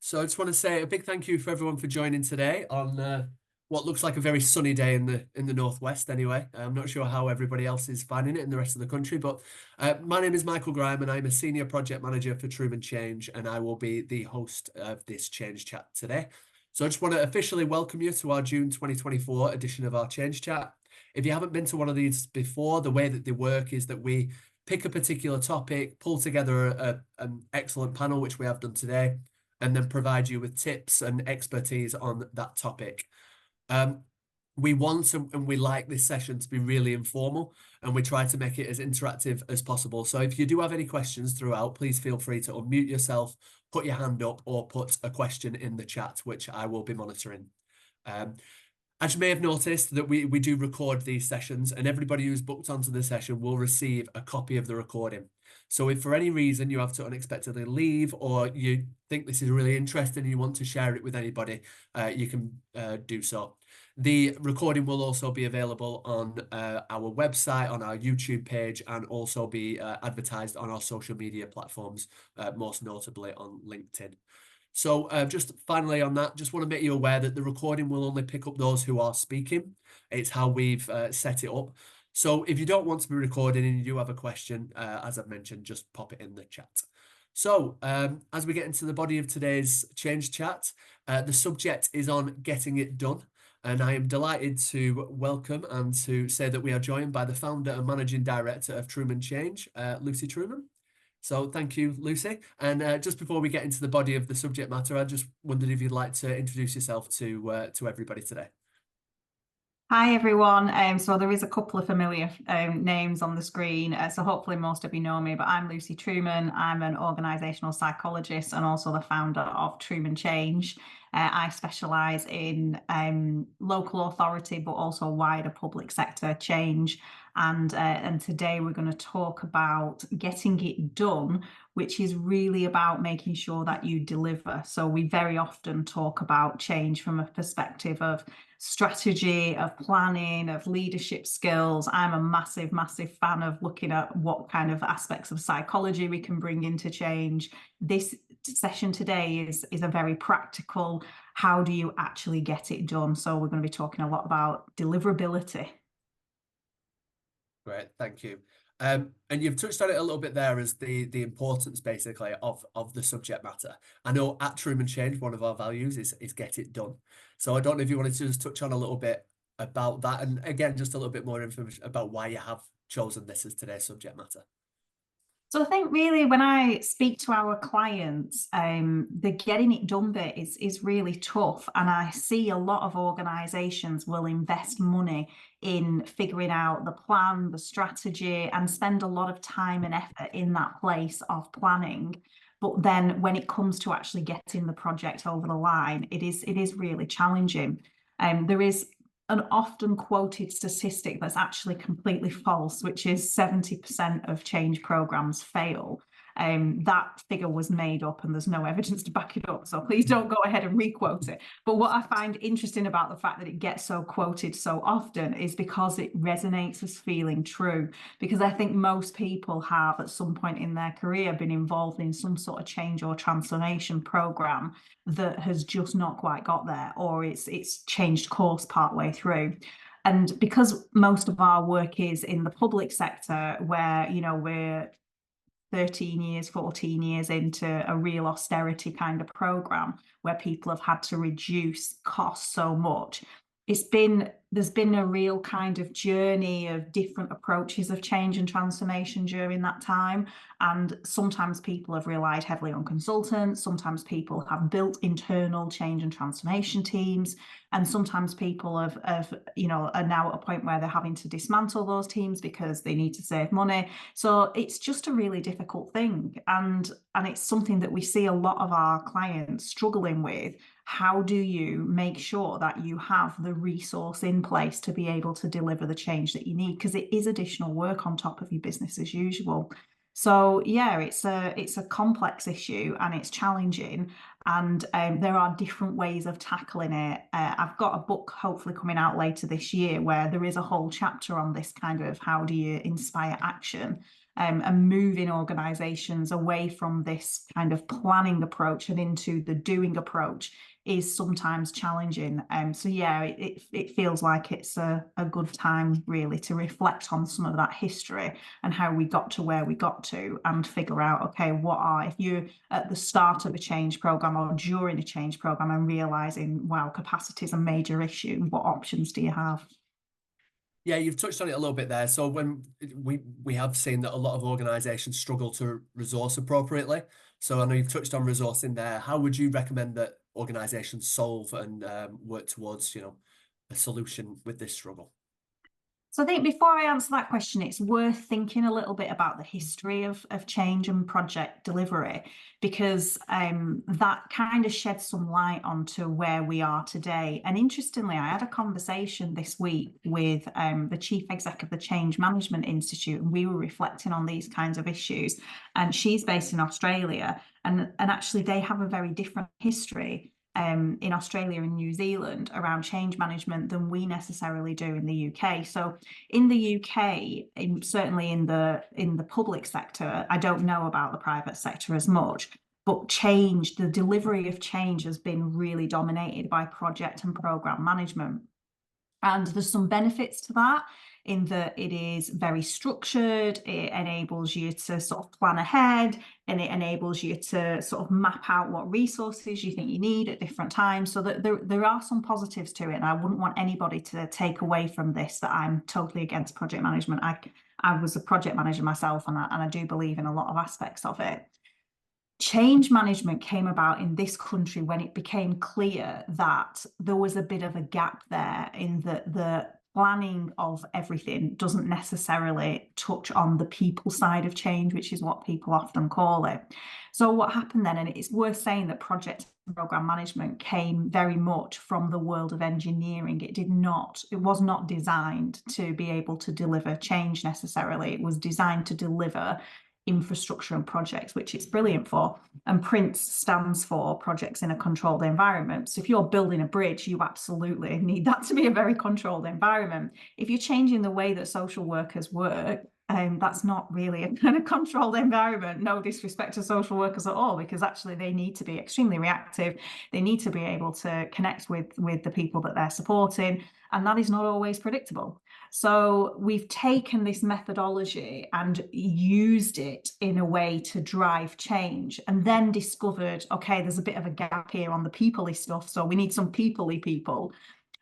So I just want to say a big thank you for everyone for joining today on what looks like a very sunny day in the northwest. Anyway, I'm not sure how everybody else is finding it in the rest of the country, but my name is Michael Grime, and I'm a senior project manager for Trueman Change, and I will be the host of this Change Chat today. So I just want to officially welcome you to our June 2024 edition of our Change Chat. If you haven't been to one of these before, the way that they work is that we pick a particular topic, pull together an excellent panel, which we have done today, and then provide you with tips and expertise on that topic. We want and we like this session to be really informal, and we try to make it as interactive as possible. So if you do have any questions throughout, please feel free to unmute yourself, put your hand up, or put a question in the chat, which I will be monitoring. As you may have noticed, that we do record these sessions, and everybody who's booked onto the session will receive a copy of the recording. So if for any reason you have to unexpectedly leave, or you think this is really interesting and you want to share it with anybody, you can do so. The recording will also be available on our website, on our YouTube page, and also be advertised on our social media platforms, most notably on LinkedIn. So just finally on that, just want to make you aware that the recording will only pick up those who are speaking. It's how we've set it up. So if you don't want to be recorded and you do have a question, as I've mentioned, just pop it in the chat. So as we get into the body of today's Change Chat, the subject is on getting it done. And I am delighted to welcome and to say that we are joined by the founder and managing director of Trueman Change, Lucy Trueman. So thank you, Lucy. And just before we get into the body of the subject matter, I just wondered if you'd like to introduce yourself to everybody today. Hi everyone. So there is a couple of familiar names on the screen, so hopefully most of you know me, but I'm Lucy Trueman. I'm an organisational psychologist and also the founder of Trueman Change. I specialise in local authority, but also wider public sector change. And today we're going to talk about getting it done, which is really about making sure that you deliver. So we very often talk about change from a perspective of strategy, of planning, of leadership skills. I'm a massive fan of looking at what kind of aspects of psychology we can bring into change. This session today is a very practical, how do you actually get it done? So we're going to be talking a lot about deliverability. Great, thank you. And you've touched on it a little bit there as the importance basically of the subject matter. I know at Trueman Change, one of our values is get it done. So I don't know if you wanted to just touch on a little bit about that, and again, just a little bit more information about why you have chosen this as today's subject matter. So I think really when I speak to our clients, the getting it done bit is really tough. And I see a lot of organisations will invest money in figuring out the plan, the strategy, and spend a lot of time and effort in that place of planning. But then when it comes to actually getting the project over the line, it is really challenging. There is an often quoted statistic that's actually completely false, which is 70% of change programs fail. That figure was made up and there's no evidence to back it up. So please don't go ahead and requote it. But what I find interesting about the fact that it gets so quoted so often is because it resonates as feeling true. Because I think most people have at some point in their career been involved in some sort of change or transformation program that has just not quite got there, or it's changed course partway through. And because most of our work is in the public sector, where we're 13 years, 14 years into a real austerity kind of program where people have had to reduce costs so much, there's been a real kind of journey of different approaches of change and transformation during that time. And sometimes people have relied heavily on consultants, sometimes people have built internal change and transformation teams, and sometimes people are now at a point where they're having to dismantle those teams because they need to save money. So it's just a really difficult thing. And it's something that we see a lot of our clients struggling with. How do you make sure that you have the resource in place to be able to deliver the change that you need? Because it is additional work on top of your business as usual. So yeah, it's a complex issue and it's challenging, and there are different ways of tackling it. I've got a book hopefully coming out later this year where there is a whole chapter on this kind of how do you inspire action. and moving organizations away from this kind of planning approach and into the doing approach is sometimes challenging. So yeah, it feels like it's a good time really to reflect on some of that history and how we got to where we got to, and figure out, okay, if you're at the start of a change program or during a change program and realizing, wow, capacity is a major issue, what options do you have? Yeah, you've touched on it a little bit there. So when we have seen that a lot of organizations struggle to resource appropriately. So I know you've touched on resourcing there. How would you recommend that organizations solve and work towards, a solution with this struggle? So I think before I answer that question, it's worth thinking a little bit about the history of change and project delivery, because that kind of sheds some light onto where we are today. And interestingly, I had a conversation this week with the chief exec of the Change Management Institute, and we were reflecting on these kinds of issues. And she's based in Australia, and actually they have a very different history in Australia and New Zealand around change management than we necessarily do in the UK. So in the UK, certainly in the public sector, I don't know about the private sector as much, but the delivery of change has been really dominated by project and program management. And there's some benefits to that, in that it is very structured, it enables you to sort of plan ahead, and it enables you to sort of map out what resources you think you need at different times. So that there are some positives to it, and I wouldn't want anybody to take away from this that I'm totally against project management. I was a project manager myself, and I do believe in a lot of aspects of it. Change management came about in this country when it became clear that there was a bit of a gap there, in that the planning of everything doesn't necessarily touch on the people side of change, which is what people often call it. So what happened then, and it's worth saying that project and program management came very much from the world of engineering. It was not designed to be able to deliver change necessarily. It was designed to deliver infrastructure and projects, which it's brilliant for. And PRINCE stands for projects in a controlled environment. So if you're building a bridge, you absolutely need that to be a very controlled environment. If you're changing the way that social workers work, that's not really a kind of controlled environment. No disrespect to social workers at all, because actually they need to be extremely reactive. They need to be able to connect with the people that they're supporting, and that is not always predictable. So we've taken this methodology and used it in a way to drive change, and then discovered, okay, there's a bit of a gap here on the people-y stuff, so we need some people-y people.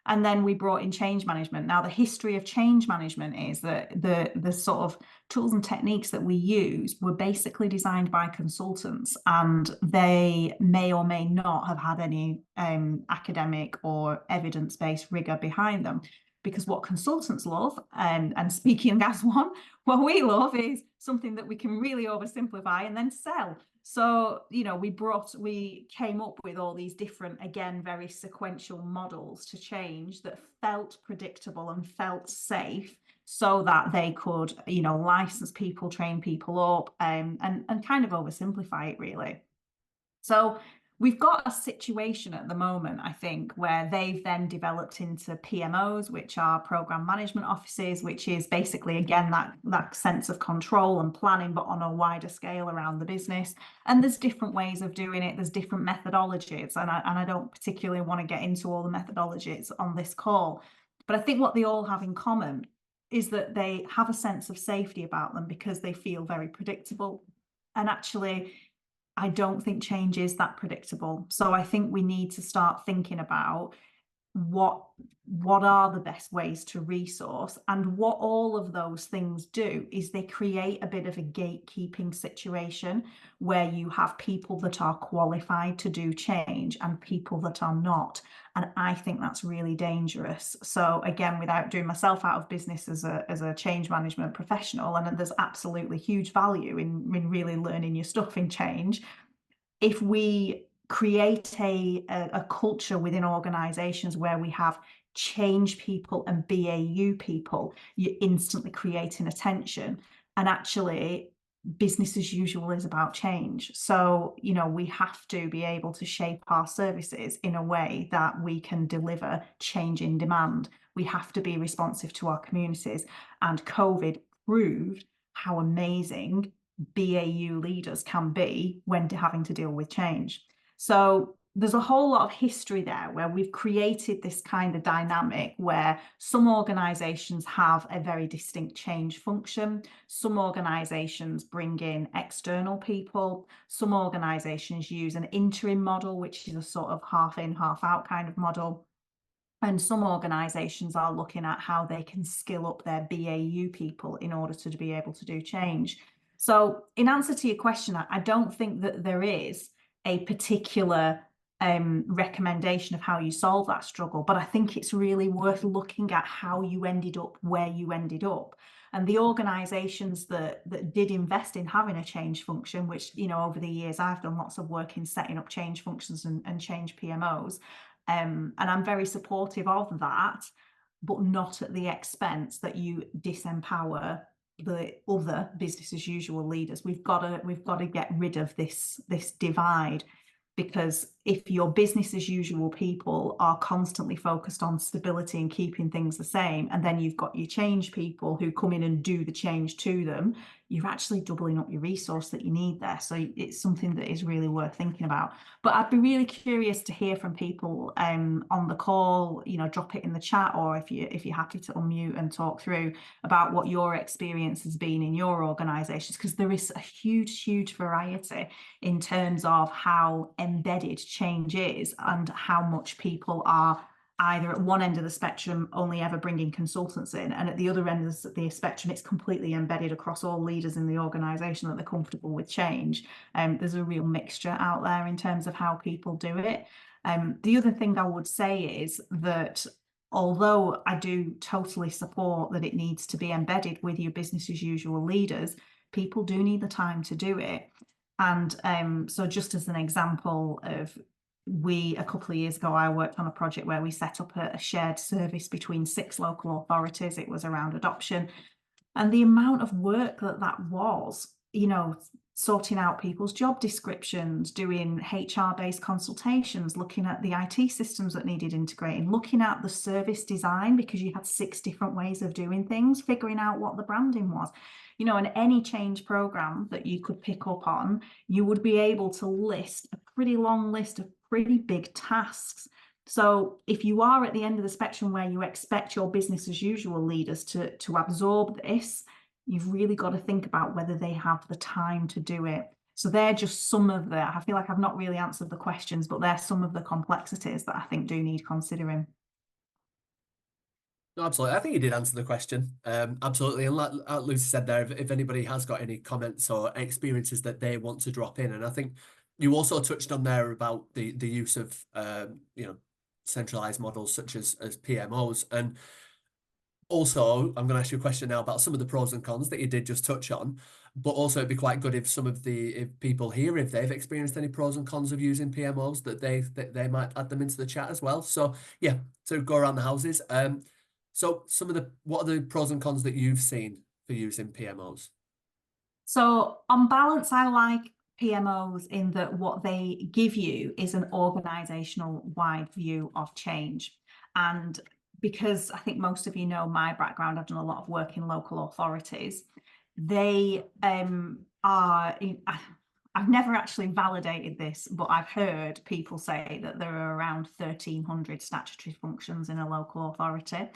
And then we brought in change management. Now, the history of change management is that the sort of tools and techniques that we use were basically designed by consultants, and they may or may not have had any academic or evidence-based rigor behind them. Because what consultants love, and speaking as one, what we love is something that we can really oversimplify and then sell. So, we came up with all these different, again, very sequential models to change that felt predictable and felt safe, so that they could, license people, train people up, and kind of oversimplify it, really. So we've got a situation at the moment, I think, where they've then developed into PMOs, which are program management offices, which is basically, again, that sense of control and planning, but on a wider scale around the business. And there's different ways of doing it. There's different methodologies. And I don't particularly want to get into all the methodologies on this call. But I think what they all have in common is that they have a sense of safety about them, because they feel very predictable. And actually, I don't think change is that predictable. So I think we need to start thinking about what are the best ways to resource, and what all of those things do is they create a bit of a gatekeeping situation, where you have people that are qualified to do change and people that are not. And I think that's really dangerous. So again, without doing myself out of business as a change management professional, and there's absolutely huge value in really learning your stuff in change, if we create a culture within organizations where we have change people and BAU people, you're instantly creating a tension. And actually, business as usual is about change. So, we have to be able to shape our services in a way that we can deliver change in demand. We have to be responsive to our communities. And COVID proved how amazing BAU leaders can be when having to deal with change. So there's a whole lot of history there where we've created this kind of dynamic where some organizations have a very distinct change function. Some organizations bring in external people. Some organizations use an interim model, which is a sort of half in, half out kind of model. And some organizations are looking at how they can skill up their BAU people in order to be able to do change. So in answer to your question, I don't think that there is a particular recommendation of how you solve that struggle, but I think it's really worth looking at how you ended up where you ended up. And the organizations that did invest in having a change function, which, you know, over the years, I've done lots of work in setting up change functions and change PMOs. And I'm very supportive of that, but not at the expense that you disempower the other business as usual leaders. We've got to get rid of this divide, because if your business as usual people are constantly focused on stability and keeping things the same, and then you've got your change people who come in and do the change to them, you're actually doubling up your resource that you need there. So it's something that is really worth thinking about. But I'd be really curious to hear from people on the call. You know, drop it in the chat, or if you're happy to unmute and talk through about what your experience has been in your organizations, because there is a huge variety in terms of how embedded change is and how much people are either at one end of the spectrum only ever bringing consultants in, and at the other end of the spectrum it's completely embedded across all leaders in the organization that they're comfortable with change. There's a real mixture out there in terms of how people do it. The other thing I would say is that although I do totally support that it needs to be embedded with your business as usual leaders, people do need the time to do it. And so just as an example of, a couple of years ago, I worked on a project where we set up a shared service between 6 local authorities. It was around adoption. And the amount of work that was, you know, sorting out people's job descriptions, doing HR-based consultations, looking at the IT systems that needed integrating, looking at the service design, because you had 6 different ways of doing things, figuring out what the branding was. You know, and any change program that you could pick up on, you would be able to list a pretty long list of pretty big tasks. So if you are at the end of the spectrum where you expect your business as usual leaders to absorb this, you've really got to think about whether they have the time to do it. So they're just some of the, I feel like I've not really answered the questions, but they're some of the complexities that I think do need considering. No, absolutely. I think you did answer the question. Absolutely. And like Lucy said there, if anybody has got any comments or experiences that they want to drop in, and I think you also touched on there about the use of you know, centralized models such as PMOs. And also, I'm going to ask you a question now about some of the pros and cons that you did just touch on, but also it'd be quite good if some of if people here, if they've experienced any pros and cons of using PMOs, that they might add them into the chat as well. So yeah, to go around the houses. So what are the pros and cons that you've seen for using PMOs? So on balance, I like PMOs in that what they give you is an organizational wide view of change. And because I think most of you know my background, I've done a lot of work in local authorities. They are, I've never actually validated this, but I've heard people say that there are around 1,300 statutory functions in a local authority.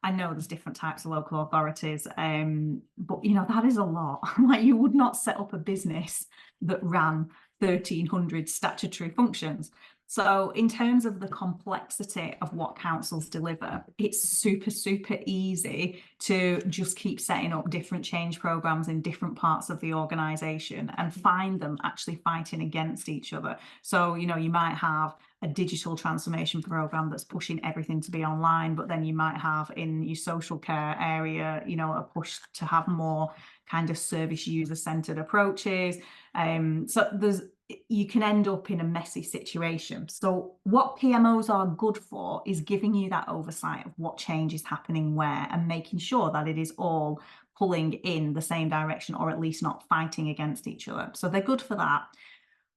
I know there's different types of local authorities, but you know, that is a lot. Like, you would not set up a business that ran 1,300 statutory functions. So in terms of the complexity of what councils deliver, it's super easy to just keep setting up different change programs in different parts of the organization and find them actually fighting against each other. So, you know, you might have a digital transformation program that's pushing everything to be online, but then you might have in your social care area, you know, a push to have more kind of service user-centered approaches. So you can end up in a messy situation. So what PMOs are good for is giving you that oversight of what change is happening where, and making sure that it is all pulling in the same direction, or at least not fighting against each other. So they're good for that.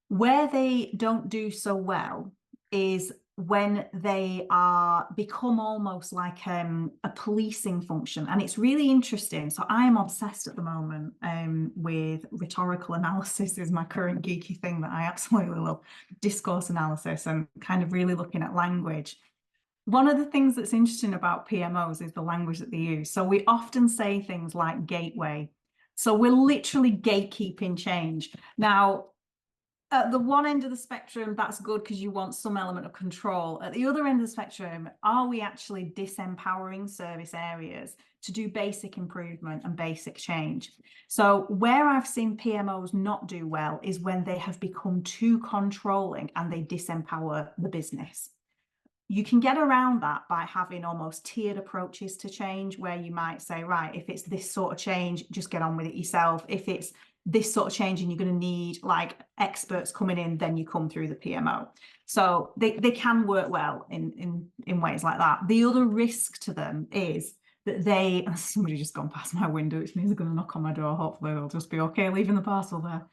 Where they don't do so well is when they are become almost like a policing function. And it's really interesting. So I am obsessed at the moment with rhetorical analysis is my current geeky thing that I absolutely love. Discourse analysis and kind of really looking at language. One of the things that's interesting about PMOs is the language that they use. So we often say things like gateway. So we're literally gatekeeping change. Now, at the one end of the spectrum, that's good because you want some element of control. At the other end of the spectrum, are we actually disempowering service areas to do basic improvement and basic change? So where I've seen PMOs not do well is when they have become too controlling and they disempower the business. You can get around that by having almost tiered approaches to change, where you might say, right, if it's this sort of change, just get on with it yourself. If it's this sort of change and you're going to need like experts coming in, then you come through the PMO. So they can work well in ways like that. The other risk to them is that somebody just gone past my window, which means they're going to knock on my door. Hopefully they'll just be okay leaving the parcel there.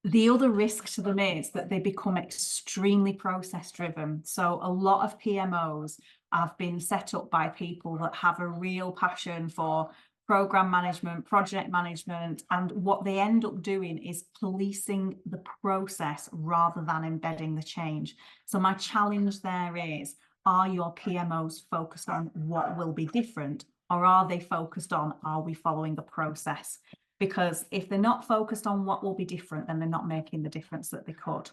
The other risk to them is that they become extremely process driven. So a lot of PMOs have been set up by people that have a real passion for program management, project management, and what they end up doing is policing the process rather than embedding the change. So my challenge there is, are your PMOs focused on what will be different, or are they focused on, are we following the process? Because if they're not focused on what will be different, then they're not making the difference that they could.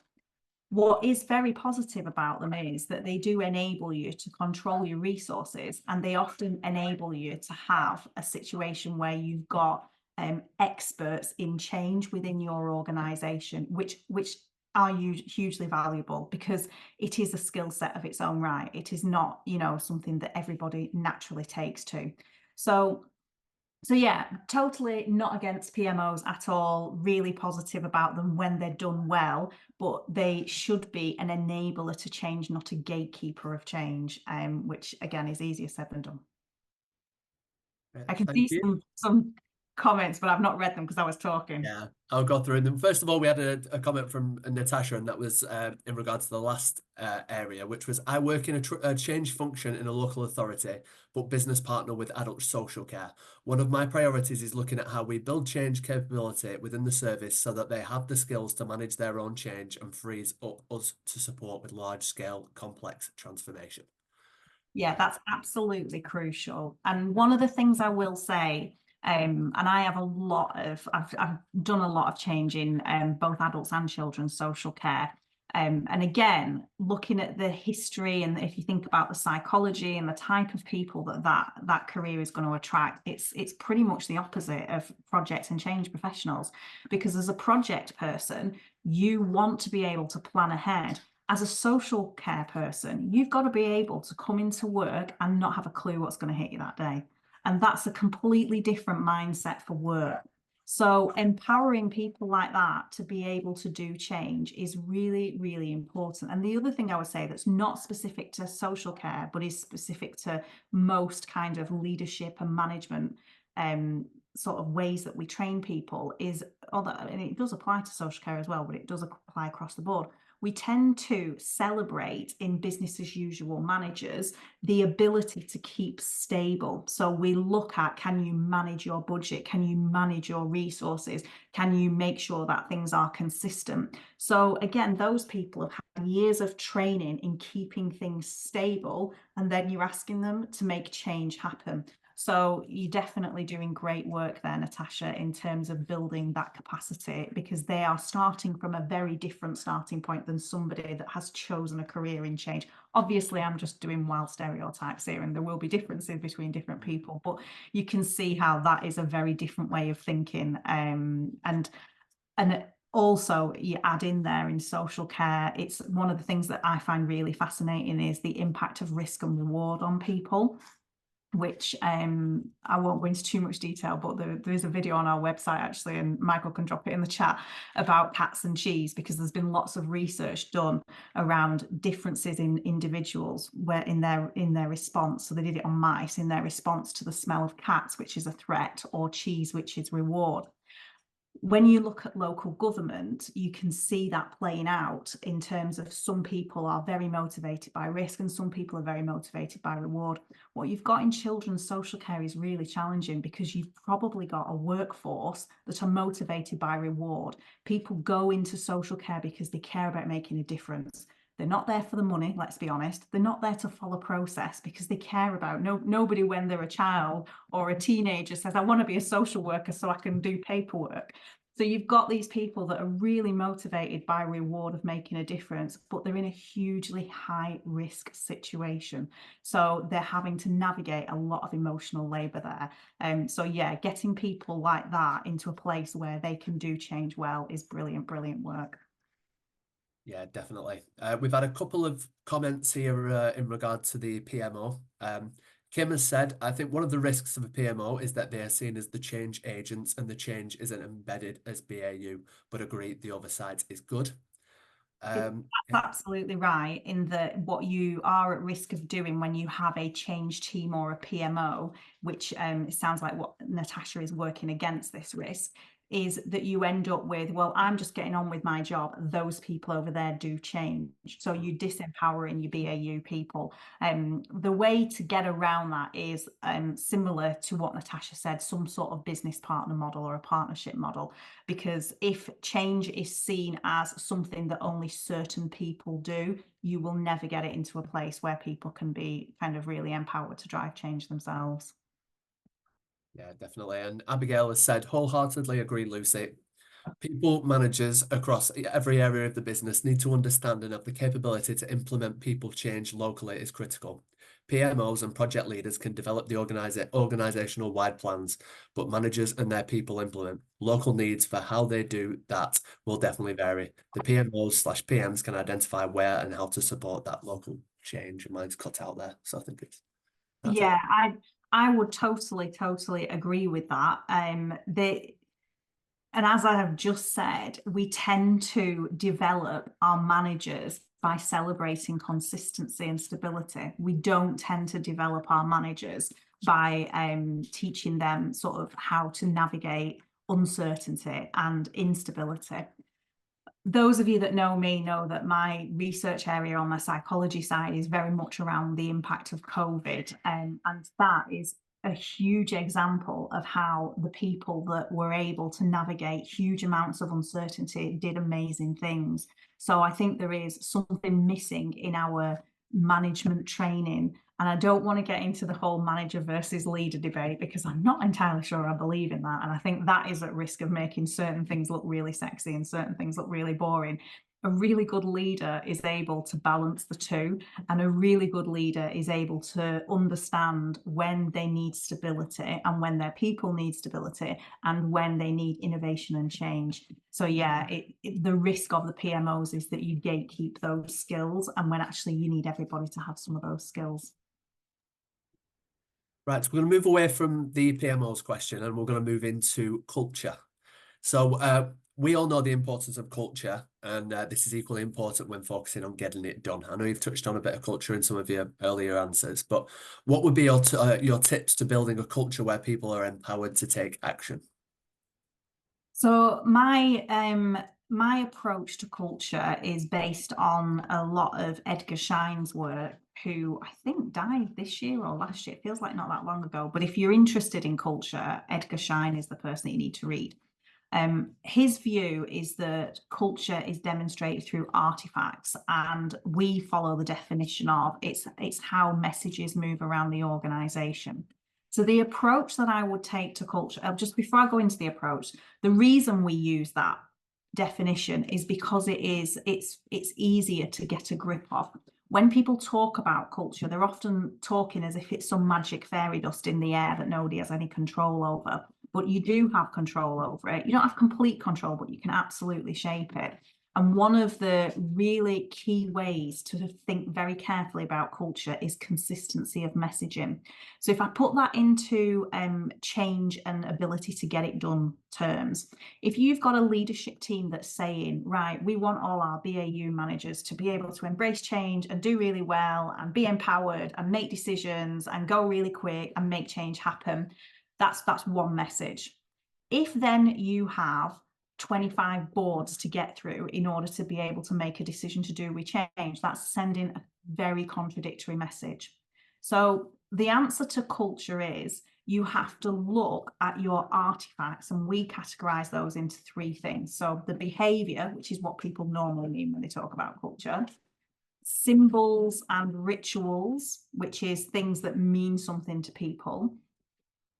What is very positive about them is that they do enable you to control your resources, and they often enable you to have a situation where you've got experts in change within your organization, which are hugely valuable because it is a skill set of its own right. It is not, something that everybody naturally takes to. So yeah, totally not against PMOs at all, really positive about them when they're done well, but they should be an enabler to change, not a gatekeeper of change, which again is easier said than done. I can see some comments, but I've not read them because I was talking. Yeah, I'll go through them. First of all, we had a comment from Natasha, and that was in regards to the last area, which was, I work in a change function in a local authority, but business partner with adult social care. One of my priorities is looking at how we build change capability within the service so that they have the skills to manage their own change and frees up us to support with large-scale, complex transformation. Yeah, that's absolutely crucial. And one of the things I will say, and I have I've done a lot of change in both adults and children's social care. And again, looking at the history, and if you think about the psychology and the type of people that career is going to attract, it's pretty much the opposite of project and change professionals. Because as a project person, you want to be able to plan ahead. As a social care person, you've got to be able to come into work and not have a clue what's going to hit you that day. And that's a completely different mindset for work. So empowering people like that to be able to do change is really, really important. And the other thing I would say that's not specific to social care, but is specific to most kind of leadership and management sort of ways that we train people is, and it does apply to social care as well, but it does apply across the board. We tend to celebrate in business as usual managers the ability to keep stable. So we look at, can you manage your budget? Can you manage your resources? Can you make sure that things are consistent? So again, those people have had years of training in keeping things stable, and then you're asking them to make change happen. So you're definitely doing great work there, Natasha, in terms of building that capacity, because they are starting from a very different starting point than somebody that has chosen a career in change. Obviously, I'm just doing wild stereotypes here, and there will be differences between different people, but you can see how that is a very different way of thinking. And also you add in there in social care, it's one of the things that I find really fascinating is the impact of risk and reward on people, which I won't go into too much detail, but there is a video on our website actually, and Michael can drop it in the chat, about cats and cheese, because there's been lots of research done around differences in individuals where in their response. So they did it on mice, in their response to the smell of cats, which is a threat, or cheese, which is reward. When you look at local government, you can see that playing out in terms of some people are very motivated by risk and some people are very motivated by reward. What you've got in children's social care is really challenging because you've probably got a workforce that are motivated by reward. People go into social care because they care about making a difference. They're not there for the money, let's be honest. They're not there to follow process because they care about nobody when they're a child or a teenager says, I want to be a social worker so I can do paperwork. So you've got these people that are really motivated by reward of making a difference, but they're in a hugely high risk situation. So they're having to navigate a lot of emotional labor there. So yeah, getting people like that into a place where they can do change well is brilliant, brilliant work. Yeah, definitely. We've had a couple of comments here in regard to the PMO. Kim has said, I think one of the risks of a PMO is that they are seen as the change agents and the change isn't embedded as BAU, but agree the oversight is good. That's Yeah, absolutely right in that what you are at risk of doing when you have a change team or a PMO, which it sounds like what Natasha is working against this risk, is that you end up with, well, I'm just getting on with my job. Those people over there do change. So you disempowering your BAU people. The way to get around that is similar to what Natasha said, some sort of business partner model or a partnership model. Because if change is seen as something that only certain people do, you will never get it into a place where people can be kind of really empowered to drive change themselves. yeah, definitely. And Abigail has said, wholeheartedly agree, Lucy. People managers across every area of the business need to understand and have the capability to implement people change locally is critical. PMOs and project leaders can develop the organizational wide plans, but managers and their people implement. Local needs for how they do that will definitely vary. The PMOs/PMs can identify where and how to support that local change. Mine's cut out there, so I think that's it. Yeah, I would totally agree with that. And as I have just said, we tend to develop our managers by celebrating consistency and stability. We don't tend to develop our managers by teaching them sort of how to navigate uncertainty and instability. Those of you that know me know that my research area on the psychology side is very much around the impact of COVID. And that is a huge example of how the people that were able to navigate huge amounts of uncertainty did amazing things. So I think there is something missing in our management training. And I don't want to get into the whole manager versus leader debate because I'm not entirely sure I believe in that. And I think that is at risk of making certain things look really sexy and certain things look really boring. A really good leader is able to balance the two, and a really good leader is able to understand when they need stability and when their people need stability and when they need innovation and change. So yeah, the risk of the PMOs is that you gatekeep those skills, and when actually you need everybody to have some of those skills. Right, so we're going to move away from the PMOs question and we're going to move into culture. So we all know the importance of culture, and this is equally important when focusing on getting it done. I know you've touched on a bit of culture in some of your earlier answers, but what would be your tips to building a culture where people are empowered to take action? So my approach to culture is based on a lot of Edgar Schein's work, who I think died this year or last year. It feels like not that long ago. But if you're interested in culture, Edgar Schein is the person that you need to read. His view is that culture is demonstrated through artifacts, and we follow the definition of it's how messages move around the organization. So the approach that I would take to culture, just before I go into the approach, the reason we use that definition is because it's easier to get a grip of. When people talk about culture, they're often talking as if it's some magic fairy dust in the air that nobody has any control over. But you do have control over it. You don't have complete control, but you can absolutely shape it. And one of the really key ways to think very carefully about culture is consistency of messaging. So if I put that into change and ability to get it done terms, if you've got a leadership team that's saying, right, we want all our BAU managers to be able to embrace change and do really well and be empowered and make decisions and go really quick and make change happen, that's one message. If then you have 25 boards to get through in order to be able to make a decision to do with change. That's sending a very contradictory message. So the answer to culture is you have to look at your artifacts, and we categorize those into three things. So the behavior, which is what people normally mean when they talk about culture, symbols and rituals, which is things that mean something to people,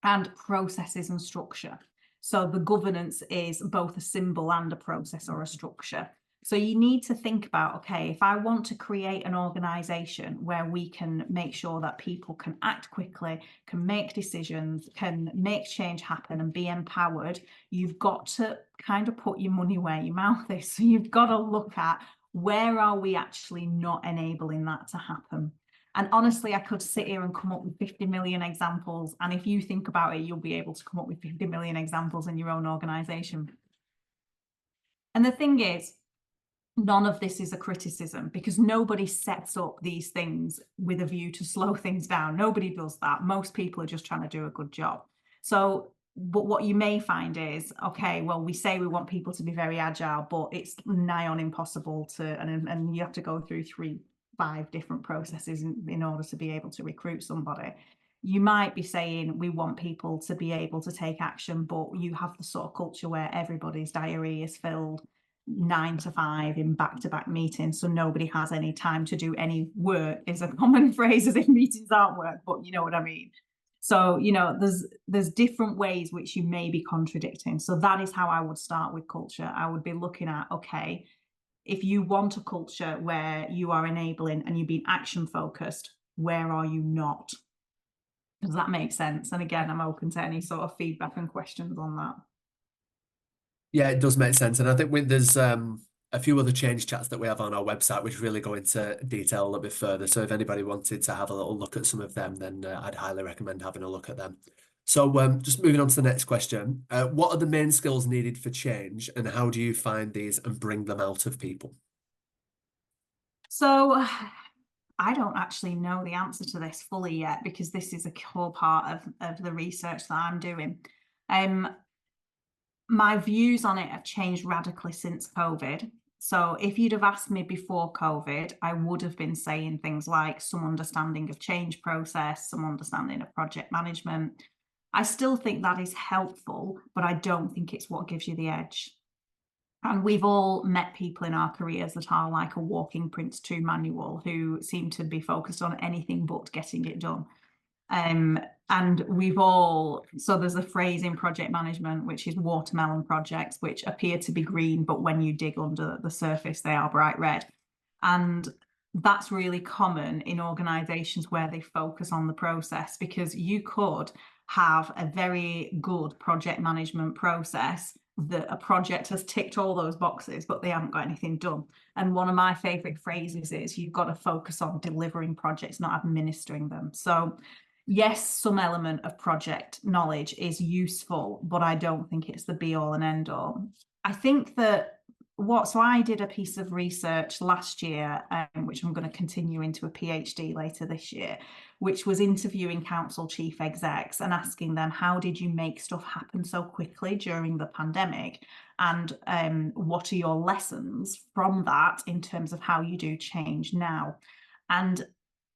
and processes and structure. So the governance is both a symbol and a process or a structure. So you need to think about, okay, if I want to create an organization where we can make sure that people can act quickly, can make decisions, can make change happen and be empowered, you've got to kind of put your money where your mouth is. So you've got to look at, where are we actually not enabling that to happen? And honestly, I could sit here and come up with 50 million examples. And if you think about it, you'll be able to come up with 50 million examples in your own organization. And the thing is, none of this is a criticism, because nobody sets up these things with a view to slow things down. Nobody does that. Most people are just trying to do a good job. So, but what you may find is, okay, well, we say we want people to be very agile, but it's nigh on impossible to, and you have to go through 5 different processes in order to be able to recruit somebody. You might be saying we want people to be able to take action, but you have the sort of culture where everybody's diary is filled 9 to 5 in back-to-back meetings, so nobody has any time to do any work, is a common phrase, as if meetings aren't work, but you know what I mean. So, you know, there's different ways which you may be contradicting. So that is how I would start with culture. I would be looking at, okay, if you want a culture where you are enabling and you've been action focused, where are you not? Does that make sense? And again, I'm open to any sort of feedback and questions on that. Yeah, it does make sense. And I think there's a few other change chats that we have on our website which really go into detail a little bit further. So if anybody wanted to have a little look at some of them, then I'd highly recommend having a look at them. So just moving on to the next question. What are the main skills needed for change, and how do you find these and bring them out of people? So I don't actually know the answer to this fully yet, because this is a core part of the research that I'm doing. My views on it have changed radically since COVID. So if you'd have asked me before COVID, I would have been saying things like some understanding of change process, some understanding of project management. I still think that is helpful, but I don't think it's what gives you the edge. And we've all met people in our careers that are like a walking Prince 2 manual, who seem to be focused on anything but getting it done. And we've all, so there's a phrase in project management, which is watermelon projects, which appear to be green, but when you dig under the surface, they are bright red. And that's really common in organizations where they focus on the process, because you could have a very good project management process that a project has ticked all those boxes, but they haven't got anything done. And one of my favorite phrases is, you've got to focus on delivering projects, not administering them. So yes, some element of project knowledge is useful, but I don't think it's the be all and end all. I think that so I did a piece of research last year, which I'm going to continue into a PhD later this year, which was interviewing council chief execs and asking them, how did you make stuff happen so quickly during the pandemic? And what are your lessons from that in terms of how you do change now? And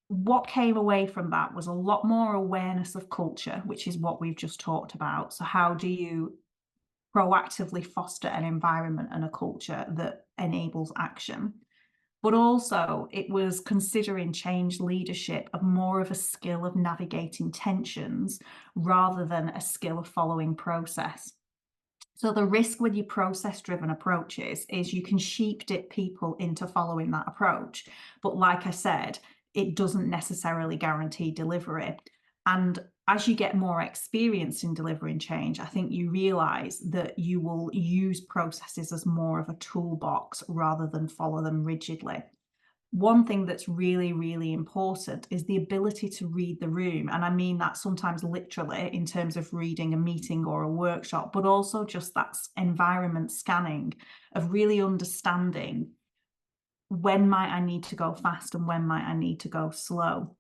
what came away from that was a lot more awareness of culture, which is what we've just talked about. So how do you proactively foster an environment and a culture that enables action? But also it was considering change leadership of more of a skill of navigating tensions rather than a skill of following process. So the risk with your process-driven approaches is you can sheep dip people into following that approach. But like I said, it doesn't necessarily guarantee delivery. And as you get more experienced in delivering change, I think you realize that you will use processes as more of a toolbox rather than follow them rigidly. One thing that's really, really important is the ability to read the room. And I mean that sometimes literally in terms of reading a meeting or a workshop, but also just that environment scanning of really understanding, when might I need to go fast and when might I need to go slow?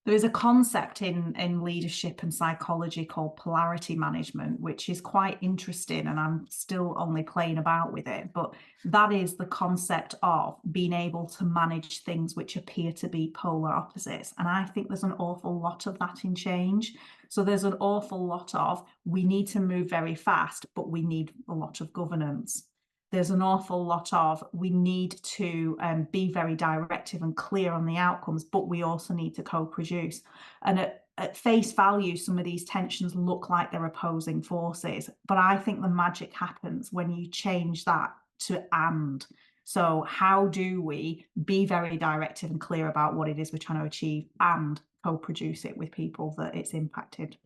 There is a concept in leadership and psychology called polarity management, which is quite interesting, and I'm still only playing about with it. But that is the concept of being able to manage things which appear to be polar opposites. And I think there's an awful lot of that in change. So there's an awful lot of, we need to move very fast, but we need a lot of governance. There's an awful lot of, we need to be very directive and clear on the outcomes, but we also need to co-produce. And at face value, some of these tensions look like they're opposing forces, but I think the magic happens when you change that to and. So how do we be very directive and clear about what it is we're trying to achieve and co-produce it with people that it's impacted,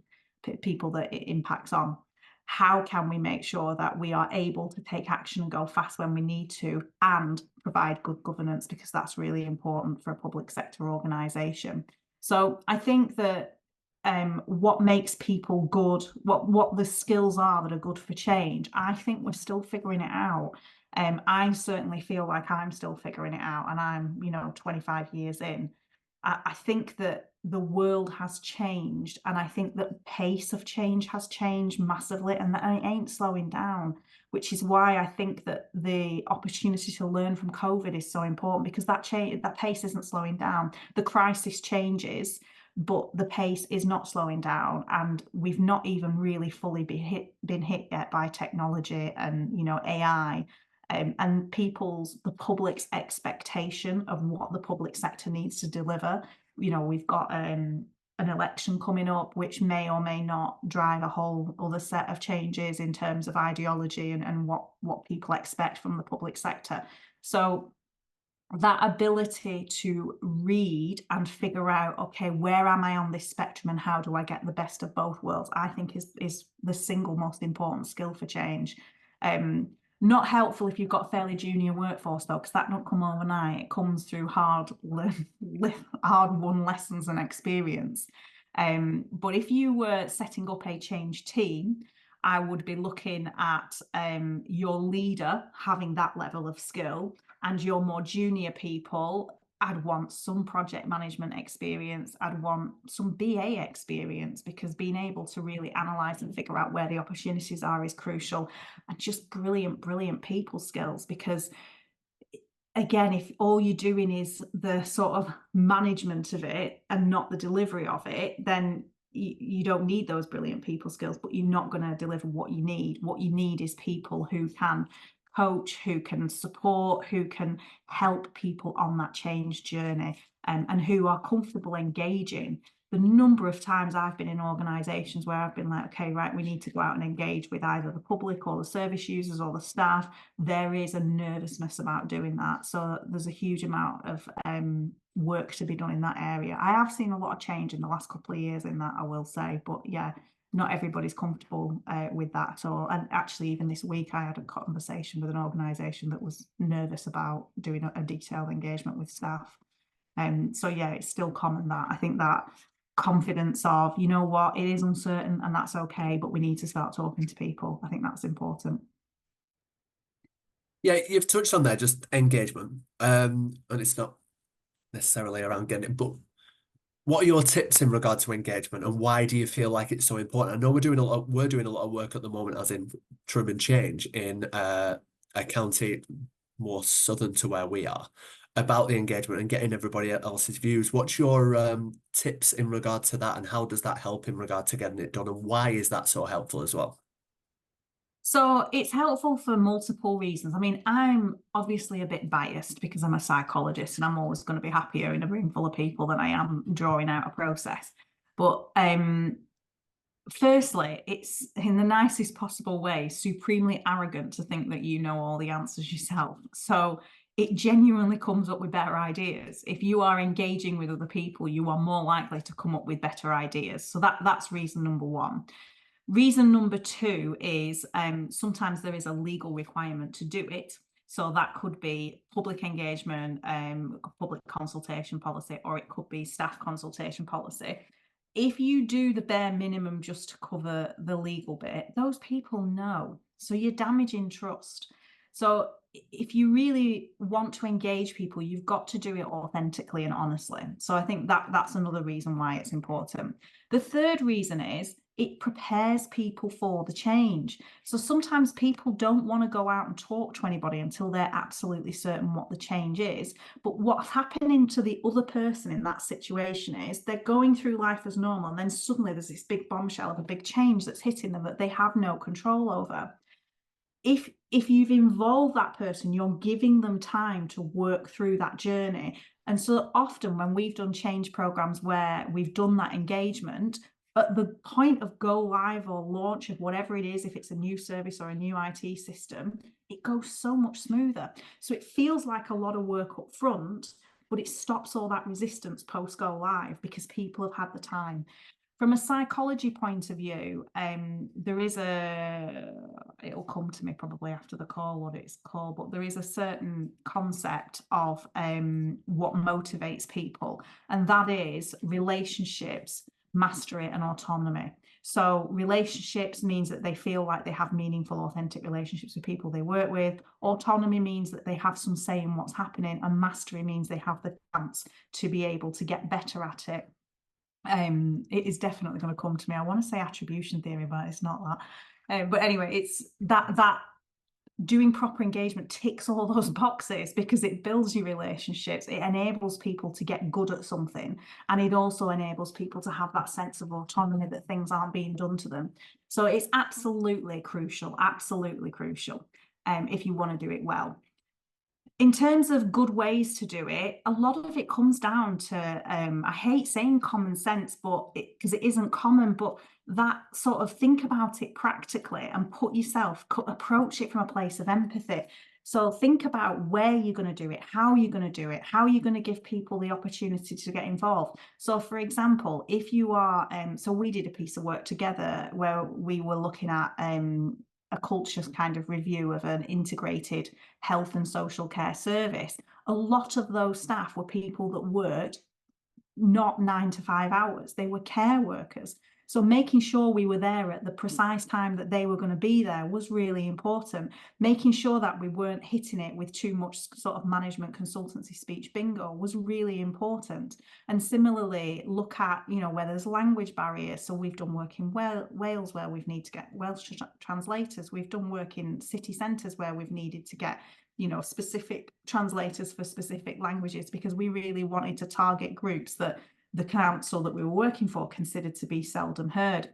people that it impacts on? How can we make sure that we are able to take action and go fast when we need to and provide good governance, because that's really important for a public sector organisation. So I think that what makes people good, what the skills are that are good for change, I think we're still figuring it out. I certainly feel like I'm still figuring it out, and I'm 25 years in. I think that the world has changed, and I think that the pace of change has changed massively, and that it ain't slowing down, which is why I think that the opportunity to learn from COVID is so important, because that pace isn't slowing down. The crisis changes, but the pace is not slowing down, and we've not even really fully been hit yet by technology and AI. And the public's expectation of what the public sector needs to deliver. We've got an election coming up, which may or may not drive a whole other set of changes in terms of ideology and what people expect from the public sector. So that ability to read and figure out, okay, where am I on this spectrum and how do I get the best of both worlds, I think is the single most important skill for change. Not helpful if you've got a fairly junior workforce, though, because that don't come overnight. It comes through hard-won lessons and experience. But if you were setting up a change team, I would be looking at your leader having that level of skill, and your more junior people, I'd want some project management experience. I'd want some BA experience, because being able to really analyze and figure out where the opportunities are is crucial. And just brilliant people skills, because again, if all you're doing is the sort of management of it and not the delivery of it, then you don't need those brilliant people skills, but you're not going to deliver what you need. What you need is people who can coach, who can support, who can help people on that change journey, and who are comfortable engaging. The number of times I've been in organisations where I've been like, okay, right, we need to go out and engage with either the public or the service users or the staff. There is a nervousness about doing that. So there's a huge amount of work to be done in that area. I have seen a lot of change in the last couple of years in that, I will say, but yeah, not everybody's comfortable with that at all. And actually, even this week, I had a conversation with an organisation that was nervous about doing a detailed engagement with staff. So yeah, it's still common that I think that confidence of, you know what, it is uncertain and that's okay, but we need to start talking to people. I think that's important. Yeah, you've touched on there just engagement, and it's not necessarily around getting it, but what are your tips in regard to engagement, and why do you feel like it's so important? I know we're doing a lot of work at the moment, as in Trueman Change, in a county more southern to where we are, about the engagement and getting everybody else's views. What's your tips in regard to that, and how does that help in regard to getting it done, and why is that so helpful as well? So it's helpful for multiple reasons. I mean, I'm obviously a bit biased because I'm a psychologist, and I'm always going to be happier in a room full of people than I am drawing out a process. But firstly, it's in the nicest possible way, supremely arrogant to think that you know all the answers yourself. So it genuinely comes up with better ideas. If you are engaging with other people, you are more likely to come up with better ideas. So that's reason number one. Reason number two is sometimes there is a legal requirement to do it. So that could be public engagement, public consultation policy, or it could be staff consultation policy. If you do the bare minimum just to cover the legal bit, those people know. So you're damaging trust. So if you really want to engage people, you've got to do it authentically and honestly. So I think that's another reason why it's important. The third reason is it prepares people for the change. So sometimes people don't want to go out and talk to anybody until they're absolutely certain what the change is. But what's happening to the other person in that situation is they're going through life as normal, and then suddenly there's this big bombshell of a big change that's hitting them that they have no control over. If you've involved that person, you're giving them time to work through that journey. And so often when we've done change programs where we've done that engagement, at the point of go live or launch of whatever it is, if it's a new service or a new IT system, it goes so much smoother. So it feels like a lot of work up front, but it stops all that resistance post go live because people have had the time. From a psychology point of view, there is it'll come to me probably after the call what it's called, but there is a certain concept of what motivates people, and that is relationships, mastery, and autonomy. So relationships means that they feel like they have meaningful, authentic relationships with people they work with. Autonomy means that they have some say in what's happening, and mastery means they have the chance to be able to get better at it. It is definitely going to come to me. I want to say attribution theory, but it's not that. But anyway, it's that doing proper engagement ticks all those boxes because it builds your relationships. It enables people to get good at something, and it also enables people to have that sense of autonomy that things aren't being done to them. So it's absolutely crucial, if you want to do it well. In terms of good ways to do it, a lot of it comes down to, I hate saying common sense, but because it isn't common, but that sort of think about it practically and approach it from a place of empathy. So think about where you're going to do it, how you're going to do it, how you're going to give people the opportunity to get involved. So for example, if you are, so we did a piece of work together where we were looking at a culture kind of review of an integrated health and social care service. A lot of those staff were people that worked not 9 to 5 hours. They were care workers. So making sure we were there at the precise time that they were going to be there was really important. Making sure that we weren't hitting it with too much sort of management consultancy speech bingo was really important. And similarly, look at, where there's language barriers. So we've done work in Wales where we've need to get Welsh translators. We've done work in city centres where we've needed to get specific translators for specific languages because we really wanted to target groups that the council that we were working for considered to be seldom heard.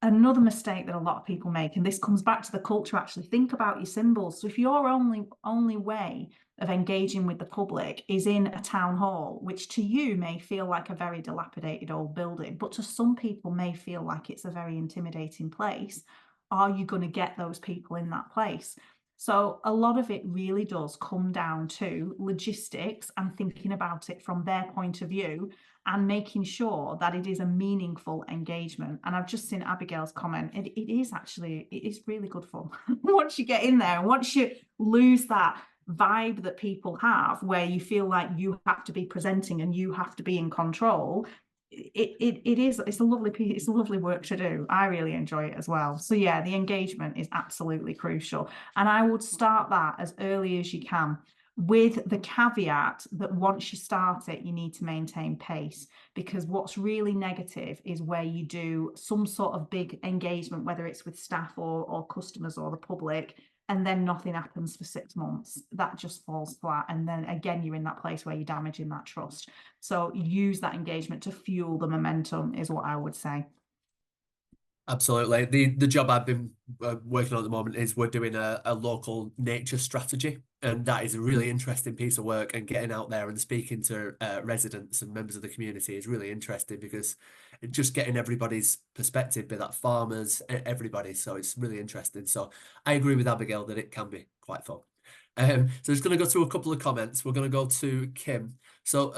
Another mistake that a lot of people make, and this comes back to the culture, actually think about your symbols. So if your only way of engaging with the public is in a town hall, which to you may feel like a very dilapidated old building, but to some people may feel like it's a very intimidating place, are you going to get those people in that place? So a lot of it really does come down to logistics and thinking about it from their point of view and making sure that it is a meaningful engagement. And I've just seen Abigail's comment. It is really good fun. Once you get in there and once you lose that vibe that people have where you feel like you have to be presenting and you have to be in control, it's a lovely work to do. I really enjoy it as well. So yeah, the engagement is absolutely crucial, and I would start that as early as you can, with the caveat that once you start it, you need to maintain pace, because what's really negative is where you do some sort of big engagement, whether it's with staff or customers or the public, and then nothing happens for 6 months. That just falls flat. And then again, you're in that place where you're damaging that trust. So use that engagement to fuel the momentum is what I would say. Absolutely. The job I've been working on at the moment is we're doing a local nature strategy, and that is a really interesting piece of work. And getting out there and speaking to residents and members of the community is really interesting because it's just getting everybody's perspective, be that farmers, everybody. So it's really interesting. So I agree with Abigail that it can be quite fun. So just going to go through a couple of comments. We're going to go to Kim. So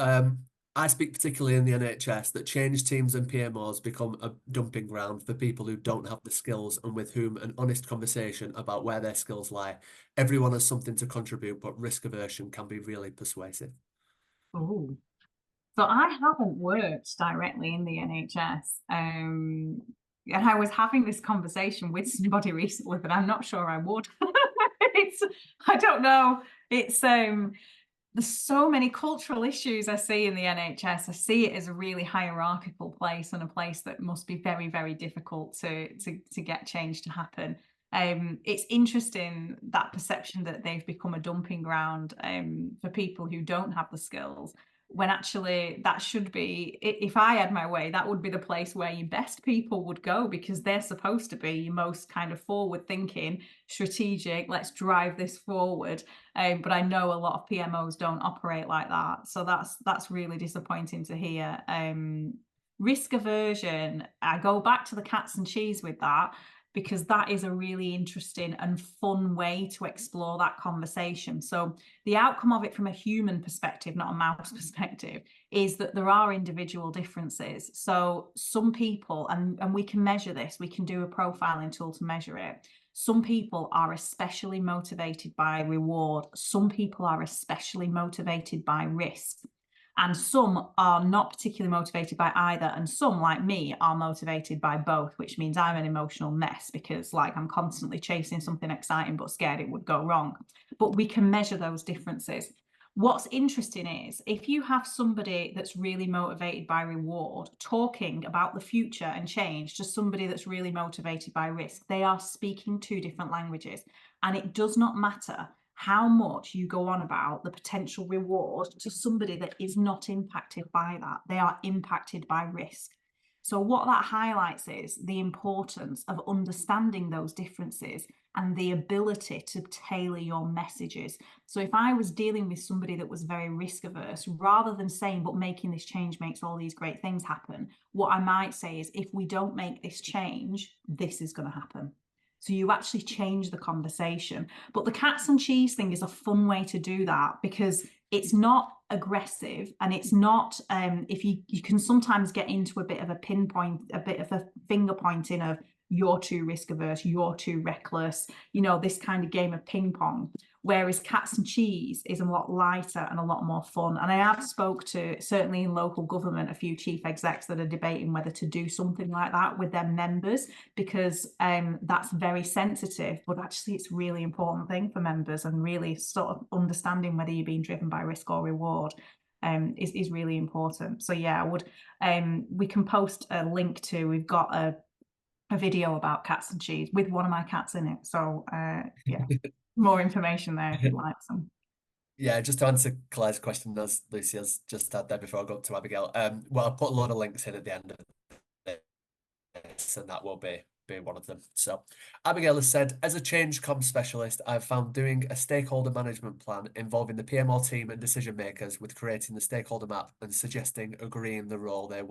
I speak particularly in the NHS that change teams and PMOs become a dumping ground for people who don't have the skills and with whom an honest conversation about where their skills lie. Everyone has something to contribute, but risk aversion can be really persuasive. Oh, so I haven't worked directly in the NHS. And I was having this conversation with somebody recently, but I'm not sure I would. it's, I don't know. It's there's so many cultural issues I see in the NHS. I see it as a really hierarchical place, and a place that must be very, very difficult to get change to happen. It's interesting, that perception that they've become a dumping ground for people who don't have the skills, when actually that should be, if I had my way, that would be the place where your best people would go, because they're supposed to be your most kind of forward thinking, strategic, let's drive this forward. But I know a lot of PMOs don't operate like that. So that's really disappointing to hear. Risk aversion, I go back to the cats and cheese with that, because that is a really interesting and fun way to explore that conversation. So the outcome of it from a human perspective, not a mouse perspective, is that there are individual differences. So some people, and we can measure this, we can do a profiling tool to measure it. Some people are especially motivated by reward. Some people are especially motivated by risk. And some are not particularly motivated by either. And some, like me, are motivated by both, which means I'm an emotional mess, because like I'm constantly chasing something exciting but scared it would go wrong. But we can measure those differences. What's interesting is if you have somebody that's really motivated by reward talking about the future and change to somebody that's really motivated by risk, they are speaking two different languages. And it does not matter how much you go on about the potential reward to somebody that is not impacted by that. They are impacted by risk. So what that highlights is the importance of understanding those differences and the ability to tailor your messages. So if I was dealing with somebody that was very risk averse, rather than saying, but making this change makes all these great things happen, what I might say is, if we don't make this change, this is going to happen. So you actually change the conversation. But the cats and cheese thing is a fun way to do that, because it's not aggressive, and it's not, if you can sometimes get into a bit of a pinpoint, a bit of a finger pointing of, you're too risk averse, you're too reckless, this kind of game of ping pong. Whereas cats and cheese is a lot lighter and a lot more fun. And I have spoke to, certainly in local government, a few chief execs that are debating whether to do something like that with their members, because that's very sensitive, but actually it's a really important thing for members, and really sort of understanding whether you're being driven by risk or reward is really important. So yeah, I would, we can post a link to, we've got a video about cats and cheese with one of my cats in it. So yeah, more information there if you'd like some. Yeah, just to answer Claire's question, as Lucy has just had there before I go up to Abigail. Well, I'll put a lot of links in at the end of this, and that will be one of them. So Abigail has said, as a change comms specialist, I've found doing a stakeholder management plan involving the PMO team and decision makers with creating the stakeholder map and suggesting agreeing the role they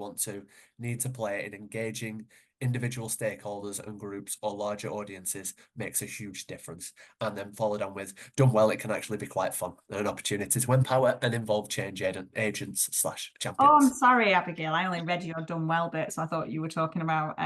need to play in engaging individual stakeholders and groups or larger audiences makes a huge difference. And then followed on with, done well, it can actually be quite fun and an opportunity to empower and involve change agents slash Oh, I'm champions. sorry, Abigail. I only read your done well bit, so I thought you were talking about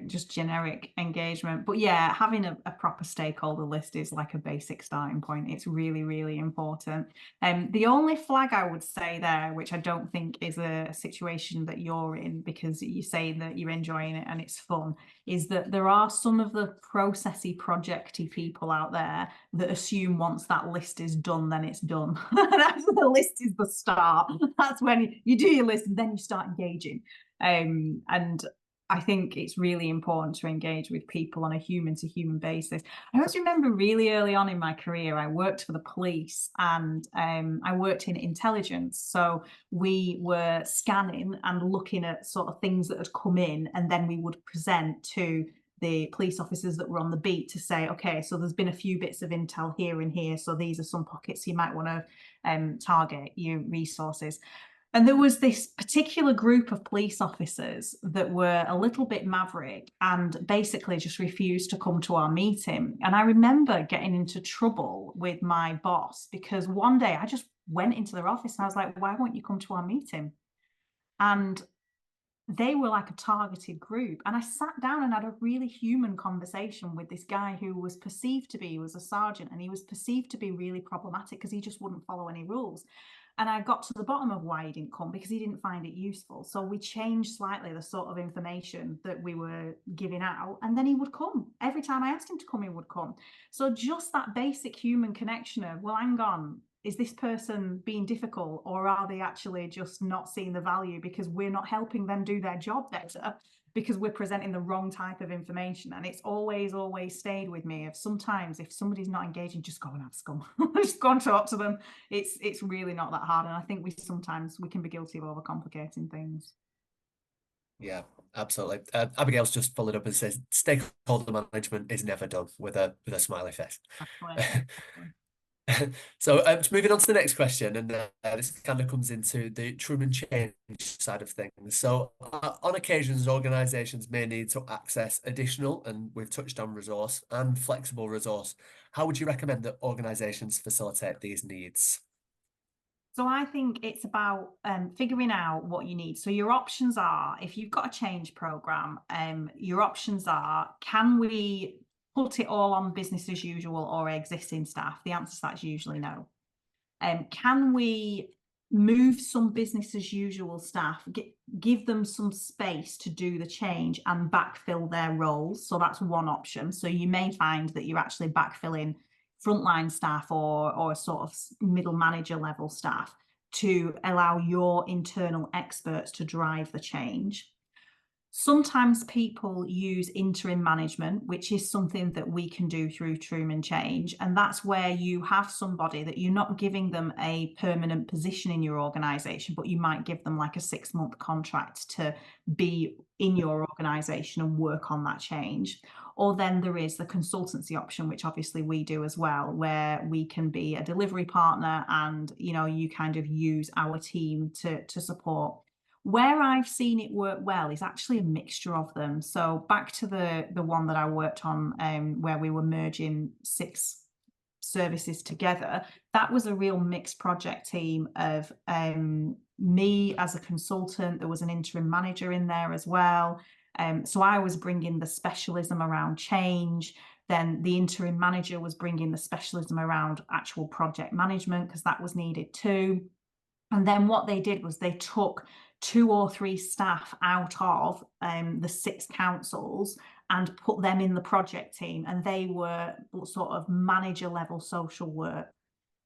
just generic engagement. But yeah, having a proper stakeholder list is like a basic starting point. It's really, really important. The only flag I would say there, which I don't think is a situation that you're in, because you're saying that you're enjoying it and it's fun, is that there are some of the processy, projecty people out there that assume once that list is done, then it's done. That's the list is the start. That's when you do your list and then you start engaging. And I think it's really important to engage with people on a human to human basis. I always remember really early on in my career, I worked for the police, and I worked in intelligence. So we were scanning and looking at sort of things that had come in, and then we would present to the police officers that were on the beat to say, okay, so there's been a few bits of intel here and here, so these are some pockets you might want to target your resources. And there was this particular group of police officers that were a little bit maverick and basically just refused to come to our meeting. And I remember getting into trouble with my boss, because one day I just went into their office and I was like, why won't you come to our meeting? And they were like a targeted group. And I sat down and had a really human conversation with this guy who was perceived to be, he was a sergeant, and he was perceived to be really problematic because he just wouldn't follow any rules. And I got to the bottom of why he didn't come, because he didn't find it useful. So we changed slightly the sort of information that we were giving out, and then he would come. Every time I asked him to come, he would come. So just that basic human connection of, well, hang on, is this person being difficult, or are they actually just not seeing the value because we're not helping them do their job better, because we're presenting the wrong type of information? And it's always stayed with me of, sometimes if somebody's not engaging, just go and ask them. Just go and talk to them. It's really not that hard. And I think we can be guilty of overcomplicating things. Yeah, absolutely. Abigail's just followed up and says stakeholder management is never done with a smiley face. Exactly. So just moving on to the next question, and this kind of comes into the Trueman change side of things. So on occasions, organizations may need to access additional, and we've touched on resource and flexible resource. How would you recommend that organizations facilitate these needs? So I think it's about figuring out what you need. So your options are, if you've got a change program, your options are, can we put it all on business as usual or existing staff? The answer to that is usually no. Can we move some business as usual staff, give them some space to do the change and backfill their roles? So that's one option. So you may find that you're actually backfilling frontline staff or sort of middle manager level staff to allow your internal experts to drive the change. Sometimes people use interim management, which is something that we can do through Trueman Change. And that's where you have somebody that you're not giving them a permanent position in your organization, but you might give them like a 6-month contract to be in your organization and work on that change. Or then there is the consultancy option, which obviously we do as well, where we can be a delivery partner and, you know, you kind of use our team to support. Where I've seen it work well is actually a mixture of them. So back to the one that I worked on, where we were merging 6 services together, that was a real mixed project team of me as a consultant. There was an interim manager in there as well. So I was bringing the specialism around change. Then the interim manager was bringing the specialism around actual project management, because that was needed too. And then what they did was they took 2 or 3 staff out of the 6 councils and put them in the project team, and they were sort of manager level social work,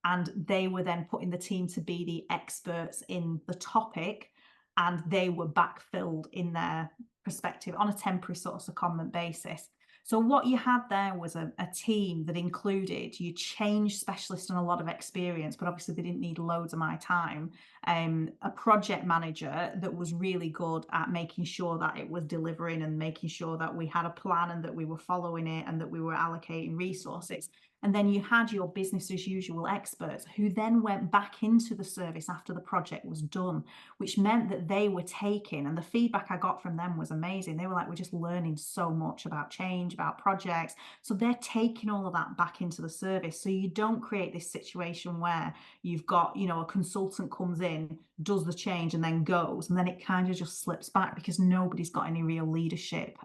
and they were then put in the team to be the experts in the topic, and they were backfilled in their perspective on a temporary sort of secondment basis. So what you had there was a team that included your change specialist and a lot of experience, but obviously they didn't need loads of my time. A project manager that was really good at making sure that it was delivering and making sure that we had a plan and that we were following it and that we were allocating resources. And then you had your business as usual experts who then went back into the service after the project was done, which meant that they were taking, and the feedback I got from them was amazing. They were like, we're just learning so much about change, about projects. So they're taking all of that back into the service. So you don't create this situation where you've got, you know, a consultant comes in, does the change and then goes, and then it kind of just slips back because nobody's got any real leadership.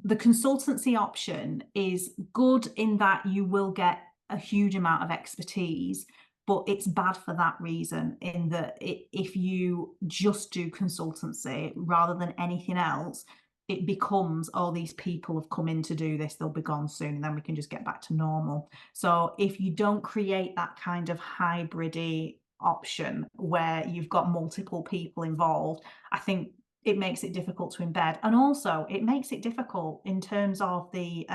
The consultancy option is good in that you will get a huge amount of expertise, but it's bad for that reason, in that if you just do consultancy rather than anything else, it becomes, oh, these people have come in to do this, they'll be gone soon, and then we can just get back to normal. So if you don't create that kind of hybrid option where you've got multiple people involved, I think it makes it difficult to embed. And also it makes it difficult in terms of the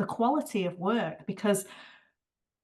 quality of work, because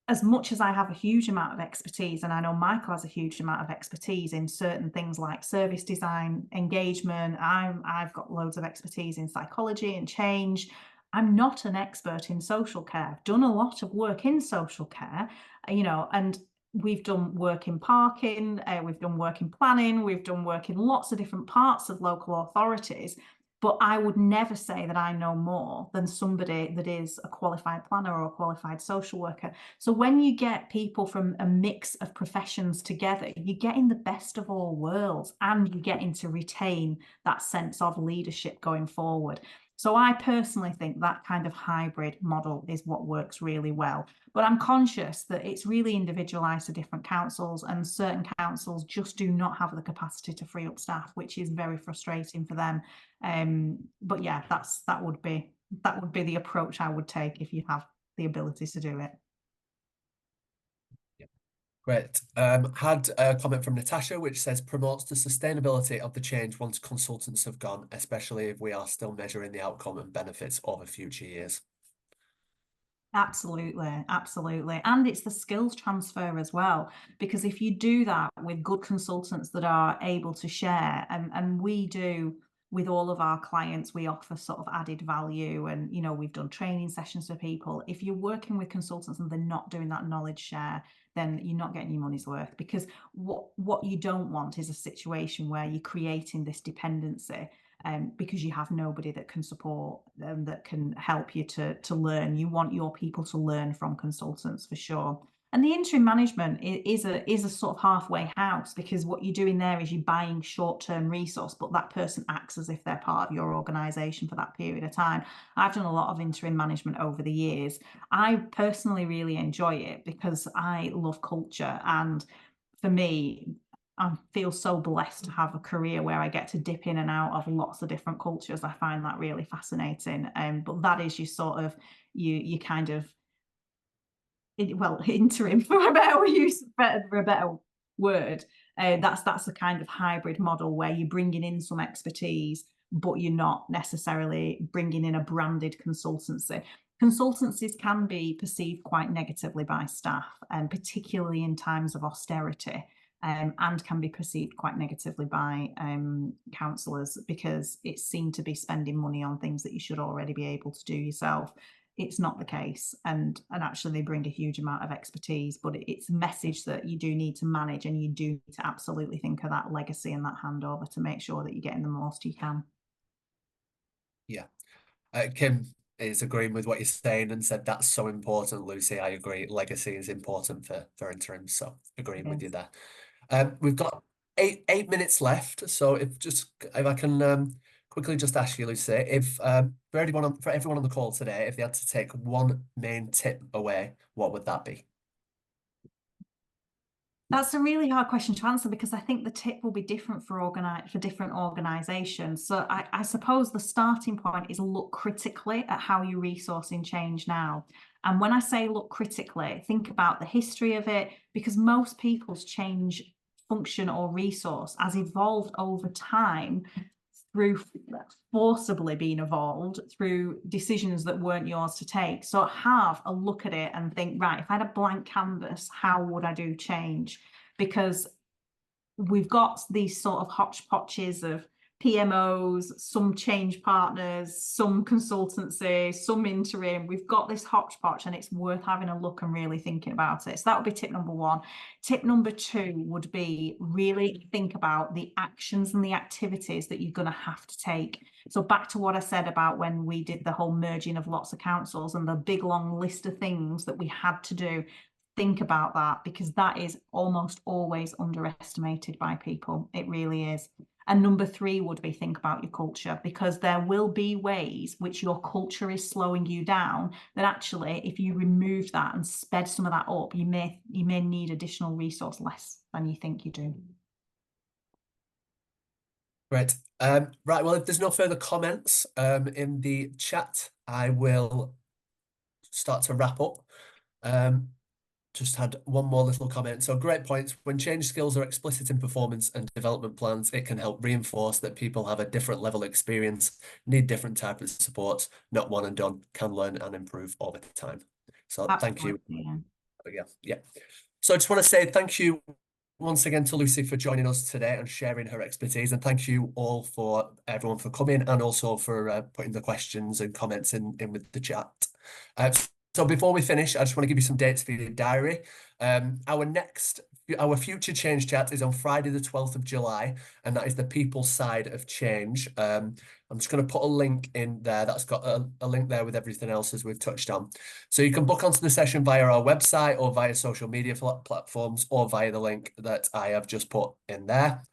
as much as I have a huge amount of expertise, and I know Michael has a huge amount of expertise in certain things like service design, engagement, I've got loads of expertise in psychology and change. I'm not an expert in social care. I've done a lot of work in social care, you know, and we've done work in parking, we've done work in planning, we've done work in lots of different parts of local authorities. But I would never say that I know more than somebody that is a qualified planner or a qualified social worker. So when you get people from a mix of professions together, you're getting the best of all worlds, and you're getting to retain that sense of leadership going forward. So I personally think that kind of hybrid model is what works really well. But I'm conscious that it's really individualized to different councils, and certain councils just do not have the capacity to free up staff, which is very frustrating for them. But yeah, that would be the approach I would take if you have the ability to do it. Great. Had a comment from Natasha, which says promotes the sustainability of the change once consultants have gone, especially if we are still measuring the outcome and benefits over future years. Absolutely, absolutely. And it's the skills transfer as well, because if you do that with good consultants that are able to share, and we do with all of our clients, we offer sort of added value, and you know, we've done training sessions for people. If you're working with consultants and they're not doing that knowledge share, then you're not getting your money's worth, because what you don't want is a situation where you're creating this dependency because you have nobody that can support that can help you to learn. You want your people to learn from consultants for sure. And the interim management is a sort of halfway house, because what you're doing there is you're buying short-term resource, but that person acts as if they're part of your organization for that period of time. I've done a lot of interim management over the years. I personally really enjoy it because I love culture, and for me, I feel so blessed to have a career where I get to dip in and out of lots of different cultures. I find that really fascinating. But that is your sort of you kind of interim for a better word. That's the kind of hybrid model where you're bringing in some expertise, but you're not necessarily bringing in a branded consultancy. Consultancies can be perceived quite negatively by staff, and particularly in times of austerity. And can be perceived quite negatively by counsellors, because it's seen to be spending money on things that you should already be able to do yourself. It's not the case, and actually they bring a huge amount of expertise, but it's a message that you do need to manage, and you do need to absolutely think of that legacy and that handover to make sure that you're getting the most you can. Yeah. Kim is agreeing with what you're saying and said that's so important, Lucy. I agree. Legacy is important for interim, so agreeing with you there. We've got eight minutes left, so if I can quickly just ask you, Lucy, if for everyone on the call today, if they had to take one main tip away, what would that be? That's a really hard question to answer, because I think the tip will be different for different organizations. So I suppose the starting point is look critically at how you're resourcing change now. And when I say look critically, think about the history of it, because most people's change function or resource has evolved over time through forcibly being evolved through decisions that weren't yours to take. So have a look at it and think, right, if I had a blank canvas, how would I do change? Because we've got these sort of hodgepodges of PMOs, some change partners, some consultancy, some interim. We've got this hodgepodge, and it's worth having a look and really thinking about it. So that would be tip number one. Tip number two would be really think about the actions and the activities that you're going to have to take. So back to what I said about when we did the whole merging of lots of councils and the big long list of things that we had to do. Think about that, because that is almost always underestimated by people. It really is. And number three would be think about your culture, because there will be ways which your culture is slowing you down, that actually if you remove that and sped some of that up, you may need additional resource less than you think you do. Great. Right, well, if there's no further comments in the chat, I will start to wrap up. Just had one more little comment. So great points. When change skills are explicit in performance and development plans, it can help reinforce that people have a different level of experience, need different type of support, not one and done, can learn and improve over time. So thank you. Yeah. So I just want to say thank you once again to Lucy for joining us today and sharing her expertise. And thank you all for everyone for coming, and also for putting the questions and comments in with the chat. So before we finish, I just want to give you some dates for your diary. Our future change chat is on Friday, the 12th of July, and that is the people side of change. I'm just going to put a link in there. That's got a link there with everything else as we've touched on. So you can book onto the session via our website or via social media platforms, or via the link that I have just put in there.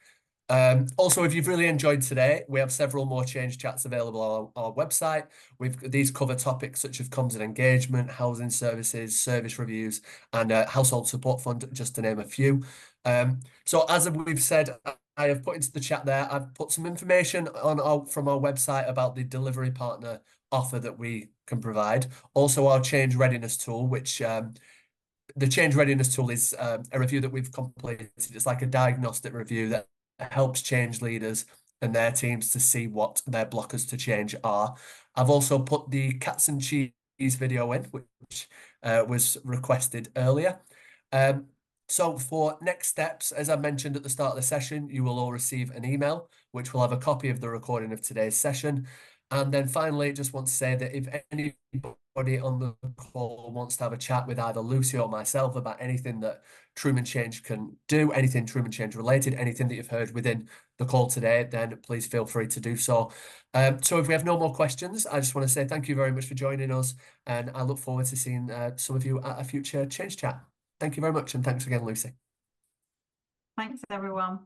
Also, if you've really enjoyed today, we have several more change chats available on our website. These cover topics such as comms and engagement, housing services, service reviews, and household support fund, just to name a few. So as we've said, I have put into the chat there, I've put some information from our website about the delivery partner offer that we can provide. Also, our change readiness tool, which the change readiness tool is a review that we've completed. It's like a diagnostic review that helps change leaders and their teams to see what their blockers to change are. I've also put the cats and cheese video in, which was requested earlier. So for next steps, as I mentioned at the start of the session, you will all receive an email, which will have a copy of the recording of today's session. And then finally, just want to say that if anybody on the call wants to have a chat with either Lucy or myself about anything that Trueman Change can do, anything Trueman Change related, anything that you've heard within the call today, then please feel free to do so. So if we have no more questions, I just want to say thank you very much for joining us, and I look forward to seeing some of you at a future Change Chat. Thank you very much, and thanks again, Lucy. Thanks, everyone.